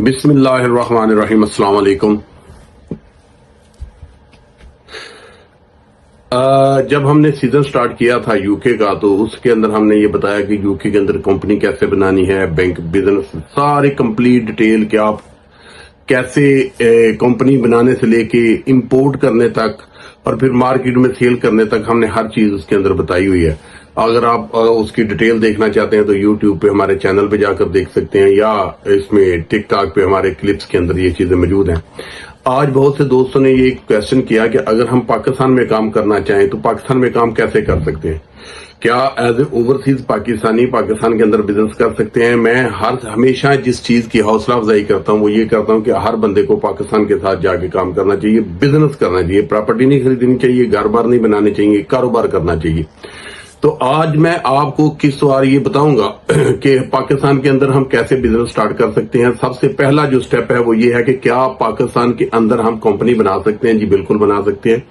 बिस्मिल्लाहिर्रहमानिर्रहीम। अस्सलाम वालेकुम। जब हमने सीजन स्टार्ट किया था यूके का, तो उसके अंदर हमने ये बताया कि यूके के अंदर कंपनी कैसे बनानी है, बैंक बिजनेस सारी कंप्लीट डिटेल कि आप कैसे कंपनी बनाने से लेके इंपोर्ट करने तक और फिर मार्केट में सेल करने तक हमने हर चीज उसके अंदर बताई हुई है। अगर आप उसकी डिटेल देखना चाहते हैं तो यूट्यूब पे हमारे चैनल पे जाकर देख सकते हैं, या इसमें टिकटॉक पे हमारे क्लिप्स के अंदर ये चीजें मौजूद हैं। आज बहुत से दोस्तों ने ये क्वेश्चन किया कि अगर हम पाकिस्तान में काम करना चाहें तो पाकिस्तान में काम कैसे कर सकते हैं, क्या as a overseas Pakistani Pakistan के अंदर बिजनेस कर सकते हैं। मैं हमेशा जिस चीज की हौसला अफजाई करता हूं वो ये करता हूं कि हर बंदे को पाकिस्तान के साथ जाके काम करना चाहिए, बिजनेस करना चाहिए, प्रॉपर्टी नहीं खरीदनी चाहिए, घर बार नहीं बनाने चाहिए, कारोबार करना चाहिए। तो आज मैं आपको किस बार ये बताऊंगा कि पाकिस्तान के अंदर हम कैसे बिजनेस स्टार्ट कर सकते हैं। सबसे पहला जो स्टेप है वो ये है कि क्या पाकिस्तान के अंदर हम कंपनी बना सकते हैं। जी बिल्कुल बना सकते हैं।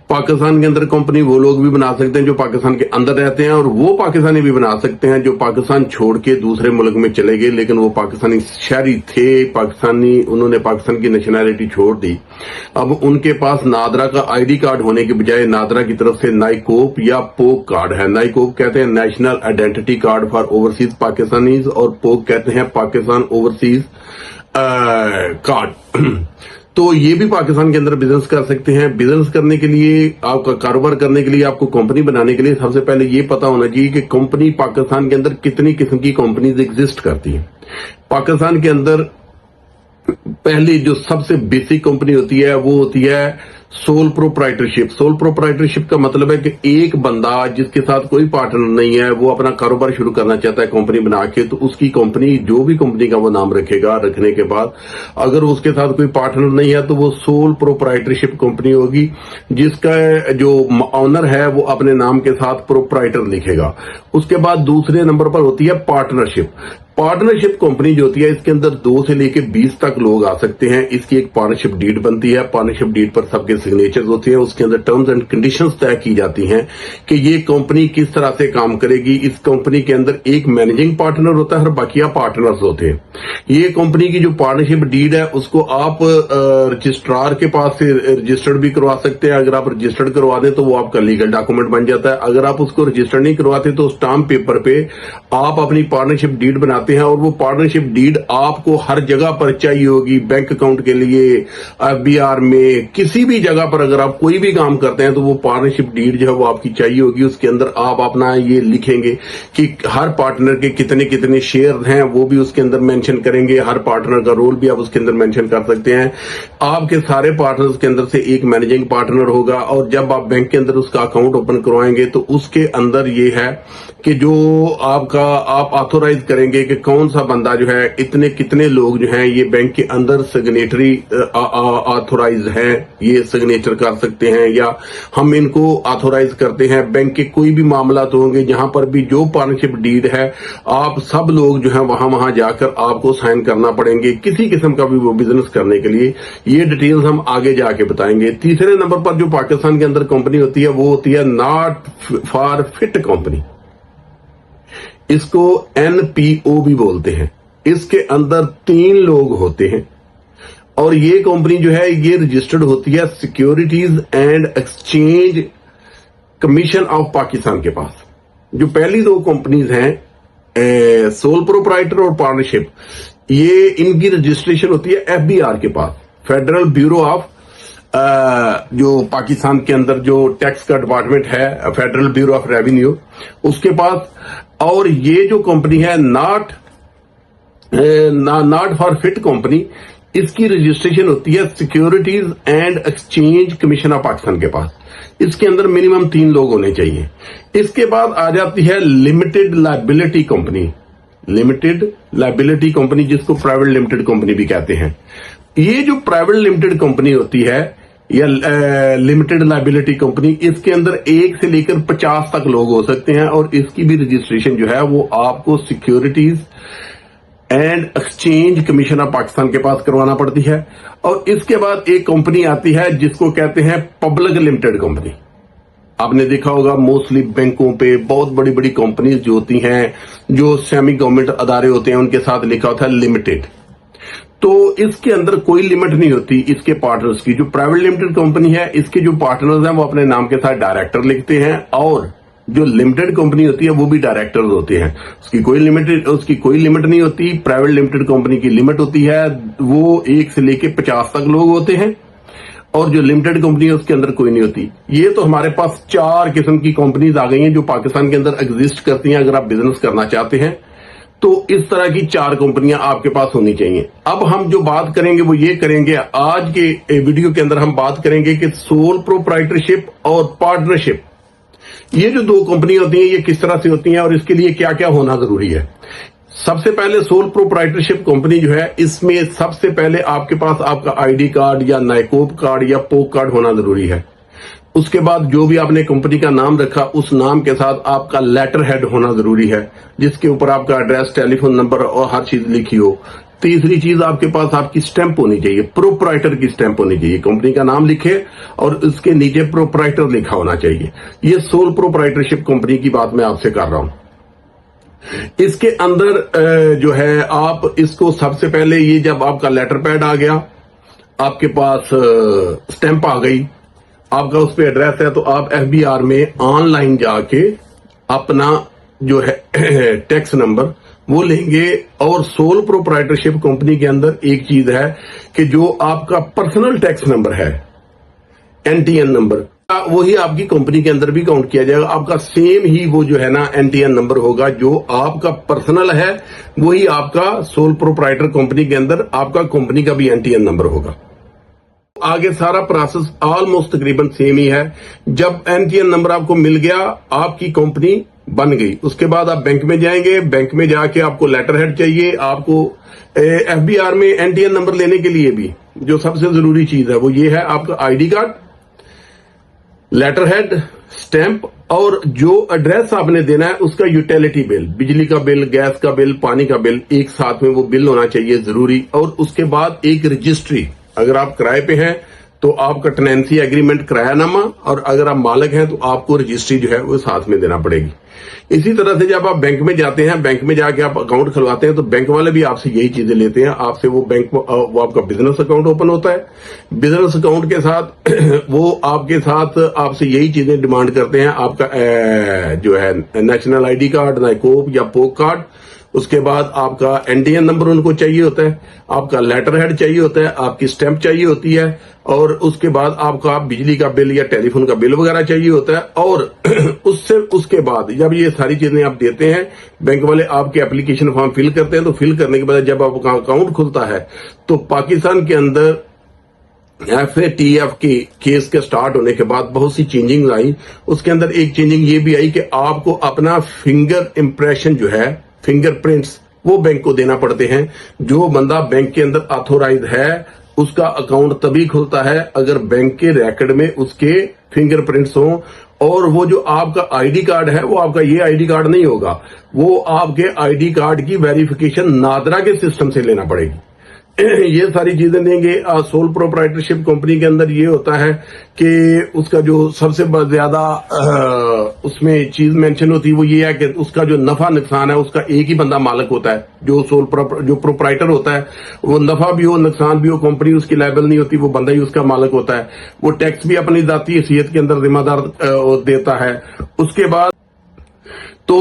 पाकिस्तान के अंदर कंपनी वो लोग भी बना सकते हैं जो पाकिस्तान के अंदर रहते हैं, और वो पाकिस्तानी भी बना सकते हैं जो पाकिस्तान छोड़ के दूसरे मुल्क में चले गए, लेकिन वो पाकिस्तानी शहरी थे, पाकिस्तानी, उन्होंने पाकिस्तान की नेशनैलिटी छोड़ दी। अब उनके पास नादरा का आईडी कार्ड होने के बजाय नादरा की तरफ से नाइकोप या पोक कार्ड है। नाइकोप कहते हैं national identity card for overseas Pakistanis, और पोक कहते हैं पाकिस्तान ओवरसीज कार्ड। तो ये भी पाकिस्तान के अंदर बिजनेस कर सकते हैं। बिजनेस करने के लिए, आपका कारोबार करने के लिए, आपको कंपनी बनाने के लिए सबसे पहले ये पता होना चाहिए कि कंपनी पाकिस्तान के अंदर कितनी किस्म की कंपनीज एग्जिस्ट करती हैं। पाकिस्तान के अंदर पहली जो सबसे बेसिक कंपनी होती है वो होती है सोल प्रोप्राइटरशिप। सोल प्रोप्राइटरशिप का मतलब है कि एक बंदा जिसके साथ कोई पार्टनर नहीं है, वो अपना कारोबार शुरू करना चाहता है कंपनी बना के, तो उसकी कंपनी, जो भी कंपनी का वो नाम रखेगा, रखने के बाद अगर उसके साथ कोई पार्टनर नहीं है तो वो सोल प्रोप्राइटरशिप कंपनी होगी, जिसका जो ऑनर है वो अपने नाम के साथ प्रोप्राइटर लिखेगा। उसके बाद दूसरे नंबर पर होती है पार्टनरशिप। पार्टनरशिप कंपनी जो होती है, इसके अंदर 2 से लेके 20 तक लोग आ सकते हैं। इसकी एक पार्टनरशिप डीड बनती है। पार्टनरशिप डीड पर सबके सिग्नेचर्स होते हैं। उसके अंदर टर्म्स एंड कंडीशंस तय की जाती हैं कि ये कंपनी किस तरह से काम करेगी। इस कंपनी के अंदर एक मैनेजिंग पार्टनर होता है और बाकिया पार्टनर्स होते हैं। ये कंपनी की जो पार्टनरशिप डीड है उसको आप रजिस्ट्रार के पास से रजिस्टर्ड भी करवा सकते हैं। अगर आप रजिस्टर्ड करवा दें तो वो आपका लीगल डॉक्यूमेंट बन जाता है। अगर आप उसको रजिस्टर्ड नहीं करवाते तो स्टाम्प पेपर पे आप अपनी पार्टनरशिप डीड बनाते हैं, और वो पार्टनरशिप डीड आपको हर जगह पर चाहिए होगी। बैंक अकाउंट के लिए, एफबीआर में, किसी भी जगह पर अगर आप कोई भी काम करते हैं तो वो पार्टनरशिप डीड जो है वो आपकी चाहिए होगी। उसके अंदर आप अपना ये लिखेंगे कि हर पार्टनर के कितने कितने शेयर हैं, वो भी उसके अंदर मेंशन करेंगे। हर पार्टनर का रोल भी आप उसके अंदर मेंशन कर सकते हैं। आपके सारे पार्टनर्स के अंदर से एक मैनेजिंग पार्टनर होगा, और जब आप बैंक के अंदर उसका अकाउंट ओपन करवाएंगे तो उसके अंदर ये है कि जो आप ऑथोराइज करेंगे कि कौन सा बंदा जो है, इतने कितने लोग जो हैं ये बैंक के अंदर सिग्नेटरी ऑथोराइज हैं, ये सिग्नेचर कर सकते हैं, या हम इनको ऑथोराइज करते हैं। बैंक के कोई भी मामला तो होंगे जहां पर भी जो पार्टनरशिप डीड है, आप सब लोग जो है वहां जाकर आपको साइन करना पड़ेंगे, किसी किस्म का भी वो बिजनेस करने के लिए। ये डिटेल्स हम आगे जाके बताएंगे। तीसरे नंबर पर जो पाकिस्तान के अंदर कंपनी होती है वो होती है नॉट फॉर फिट कंपनी। इसको एनपीओ भी बोलते हैं। इसके अंदर 3 लोग होते हैं, और ये कंपनी जो है ये रजिस्टर्ड होती है securities and exchange commission of Pakistan के पास। जो पहली 2 कंपनीज हैं, सोल प्रोप्राइटर और पार्टनरशिप, ये इनकी रजिस्ट्रेशन होती है एफबीआर के पास, फेडरल ब्यूरो ऑफ, जो पाकिस्तान के अंदर जो टैक्स का डिपार्टमेंट है, फेडरल ब्यूरो ऑफ रेवेन्यू, उसके पास। और ये जो कंपनी है नॉट फॉर फिट कंपनी, इसकी रजिस्ट्रेशन होती है securities and exchange commission of Pakistan के पास। इसके अंदर मिनिमम 3 लोग होने चाहिए। इसके बाद आ जाती है limited liability company. Limited liability company, जिसको प्राइवेट लिमिटेड कंपनी भी कहते हैं। ये जो प्राइवेट लिमिटेड कंपनी होती है या लिमिटेड लायबिलिटी कंपनी, इसके अंदर 1 से लेकर 50 तक लोग हो सकते हैं, और इसकी भी रजिस्ट्रेशन जो है वो आपको securities and exchange commission of Pakistan के पास करवाना पड़ती है। और इसके बाद एक कंपनी आती है जिसको कहते हैं पब्लिक लिमिटेड कंपनी। आपने देखा होगा मोस्टली बैंकों पे बहुत बड़ी बड़ी कंपनीज जो होती हैं, जो सेमी गवर्नमेंट अदारे होते हैं, उनके साथ लिखा होता है लिमिटेड। तो इसके अंदर कोई लिमिट नहीं होती इसके पार्टनर्स की। जो प्राइवेट लिमिटेड कंपनी है, इसके जो पार्टनर्स हैं वो अपने नाम के साथ डायरेक्टर लिखते हैं, और जो लिमिटेड कंपनी होती है वो भी डायरेक्टर्स होते हैं। उसकी कोई लिमिट नहीं होती। प्राइवेट लिमिटेड कंपनी की लिमिट होती है, वो 1 से लेके 50 तक लोग होते हैं, और जो लिमिटेड कंपनी है उसके अंदर कोई नहीं होती। ये तो हमारे पास 4 किस्म की कंपनीज आ गई हैं जो पाकिस्तान के अंदर एग्जिस्ट करती हैं। अगर आप बिजनेस करना चाहते हैं तो इस तरह की 4 कंपनियां आपके पास होनी चाहिए। अब हम जो बात करेंगे वो ये करेंगे, आज के वीडियो के अंदर हम बात करेंगे कि सोल प्रोप्राइटरशिप और पार्टनरशिप, ये जो 2 कंपनी होती हैं ये किस तरह से होती हैं और इसके लिए क्या क्या होना जरूरी है। सबसे पहले सोल प्रोप्राइटरशिप कंपनी जो है, इसमें सबसे पहले आपके पास आपका आईडी कार्ड या नाइकोब कार्ड या पोक कार्ड होना जरूरी है। उसके बाद जो भी आपने कंपनी का नाम रखा उस नाम के साथ आपका लेटर हेड होना जरूरी है, जिसके ऊपर आपका एड्रेस, टेलीफोन नंबर और हर चीज लिखी हो। तीसरी चीज, आपके पास आपकी स्टैंप होनी चाहिए, प्रोप्राइटर की स्टैंप होनी चाहिए। कंपनी का नाम लिखे और उसके नीचे प्रोप्राइटर लिखा होना चाहिए। ये सोल प्रोप्राइटरशिप कंपनी की बात मैं आपसे कर रहा हूं। इसके अंदर जो है, आप इसको सबसे पहले, ये जब आपका लेटर पैड आ गया, आपके पास स्टैंप आ गई, आपका उस पर एड्रेस है, तो आप FBR में ऑनलाइन जाके अपना जो है टैक्स नंबर वो लेंगे। और सोल प्रोप्राइटरशिप कंपनी के अंदर एक चीज है कि जो आपका पर्सनल टैक्स नंबर है, NTN नंबर, वही आपकी कंपनी के अंदर भी काउंट किया जाएगा। आपका सेम ही वो जो है ना NTN नंबर होगा, जो आपका पर्सनल है वही आपका सोल प्रोप्राइटर कंपनी के अंदर आपका कंपनी का भी NTN नंबर होगा। आगे सारा प्रोसेस ऑलमोस्ट तकरीबन सेम ही है। जब NTN नंबर आपको मिल गया, आपकी कंपनी बन गई। उसके बाद आप बैंक में जाएंगे, बैंक में जाके आपको लेटर हेड चाहिए। आपको FBR में NTN नंबर लेने के लिए भी जो सबसे जरूरी चीज है वो ये है, आपका ID card, letter head, stamp, और जो एड्रेस आपने देना है उसका यूटिलिटी बिल, बिजली का बिल, गैस का बिल, पानी का बिल, एक साथ में वो बिल होना चाहिए जरूरी। और उसके बाद एक रजिस्ट्री, अगर आप किराए पे हैं तो आपका टेनेंसी एग्रीमेंट, किरायानामा, और अगर आप मालिक हैं तो आपको रजिस्ट्री जो है वो साथ में देना पड़ेगी। इसी तरह से जब आप बैंक में जाते हैं, बैंक में जाके आप अकाउंट खुलवाते हैं, तो बैंक वाले भी आपसे यही चीजें लेते हैं। आपसे वो वो आपका बिजनेस अकाउंट ओपन होता है। बिजनेस अकाउंट के साथ वो आपके साथ आपसे यही चीजें डिमांड करते हैं, आपका जो है नेशनल आईडी कार्ड, नाइकोब या पोक कार्ड। उसके बाद आपका NTN नंबर उनको चाहिए होता है, आपका लेटर हेड चाहिए होता है, आपकी स्टैंप चाहिए होती है, और उसके बाद आपका बिजली का बिल या टेलीफोन का बिल वगैरह चाहिए होता है। और उसके बाद जब ये सारी चीजें आप देते हैं, बैंक वाले आपके एप्लीकेशन फॉर्म फिल करते हैं। तो फिल करने के बाद जब आपका अकाउंट खुलता है, तो पाकिस्तान के अंदर FATF के केस के स्टार्ट होने के बाद बहुत सी चेंजिंग आई। उसके अंदर एक चेंजिंग ये भी आई कि आपको अपना फिंगर इंप्रेशन जो है, फिंगरप्रिंट्स, वो बैंक को देना पड़ते हैं। जो बंदा बैंक के अंदर ऑथोराइज है उसका अकाउंट तभी खुलता है अगर बैंक के रिकॉर्ड में उसके फिंगरप्रिंट्स हों। और वो जो आपका आईडी कार्ड है वो आपका ये आईडी कार्ड नहीं होगा, वो आपके आईडी कार्ड की वेरिफिकेशन नादरा के सिस्टम से लेना पड़ेगी। ये सारी चीजें देंगे। सोल प्रोप्राइटरशिप कंपनी के अंदर ये होता है कि उसका जो सबसे ज्यादा उसमें चीज मेंशन होती है वो ये है कि उसका जो नफा नुकसान है उसका एक ही बंदा मालिक होता है। जो जो प्रोप्राइटर होता है, वो नफा भी हो नुकसान भी हो, कंपनी उसकी लायबल नहीं होती, वो बंदा ही उसका मालिक होता है। वो टैक्स भी अपनी जाती हैसियत के अंदर जिम्मेदार देता है। उसके बाद तो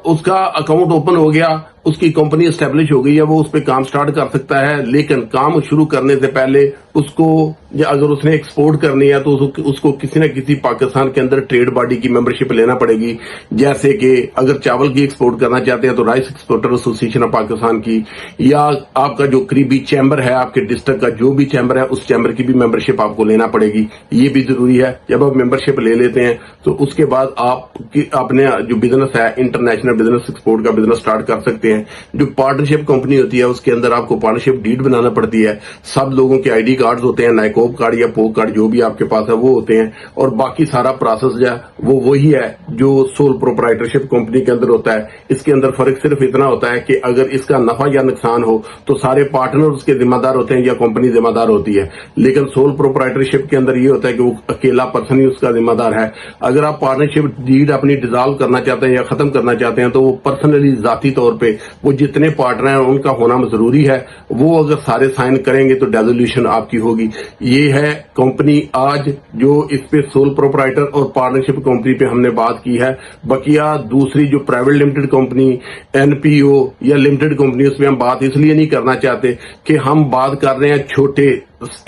उसका अकाउंट ओपन हो गया, उसकी कंपनी एस्टेब्लिश हो गई है, वो उस पर काम स्टार्ट कर सकता है। लेकिन काम शुरू करने से पहले उसको, अगर उसने एक्सपोर्ट करनी है तो उसको किसी न किसी पाकिस्तान के अंदर ट्रेड बॉडी की मेंबरशिप लेना पड़ेगी। जैसे कि अगर चावल की एक्सपोर्ट करना चाहते हैं तो rice exporter association of Pakistan की, या आपका जो करीबी चैम्बर है आपके डिस्ट्रिक्ट का जो भी चैम्बर है उस चैम्बर की भी मेंबरशिप आपको लेना पड़ेगी। ये भी जरूरी है। जब आप मेंबरशिप ले लेते हैं तो उसके बाद आप अपने जो बिजनेस है, इंटरनेशनल बिजनेस, एक्सपोर्ट का बिजनेस स्टार्ट कर सकते हैं। जो पार्टनरशिप कंपनी होती है उसके अंदर आपको पार्टनरशिप डीड बनाना पड़ती है। सब लोगों के आईडी कार्ड होते हैं, नाइकोब कार्ड या पोक कार्ड जो भी आपके पास है वो होते हैं। और बाकी सारा प्रोसेस जो है वो वही है जो सोल प्रोप्राइटरशिप कंपनी के अंदर होता है। इसके अंदर फर्क सिर्फ इतना होता है कि अगर इसका नफा या नुकसान हो तो सारे पार्टनर उसके जिम्मेदार होते हैं या कंपनी जिम्मेदार होती है। लेकिन सोल प्रोप्राइटरशिप के अंदर ये होता है कि वो अकेला पर्सन ही उसका जिम्मेदार है। अगर आप पार्टनरशिप डीड अपनी डिसॉल्व करना चाहते हैं या खत्म करना चाहते हैं तो वो पर्सनली जाती तौर पर वो जितने पार्टनर हैं उनका होना जरूरी है, वो अगर सारे साइन करेंगे तो डेजोल्यूशन आपकी होगी। ये है कंपनी आज जो इस पे सोल प्रोपराइटर और पार्टनरशिप कंपनी पे हमने बात की है। बकिया दूसरी जो प्राइवेट लिमिटेड कंपनी, एनपीओ या लिमिटेड कंपनी, उस पर हम बात इसलिए नहीं करना चाहते कि हम बात कर रहे हैं छोटे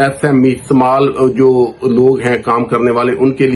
एसएमई स्मॉल जो लोग हैं काम करने वाले उनके लिए।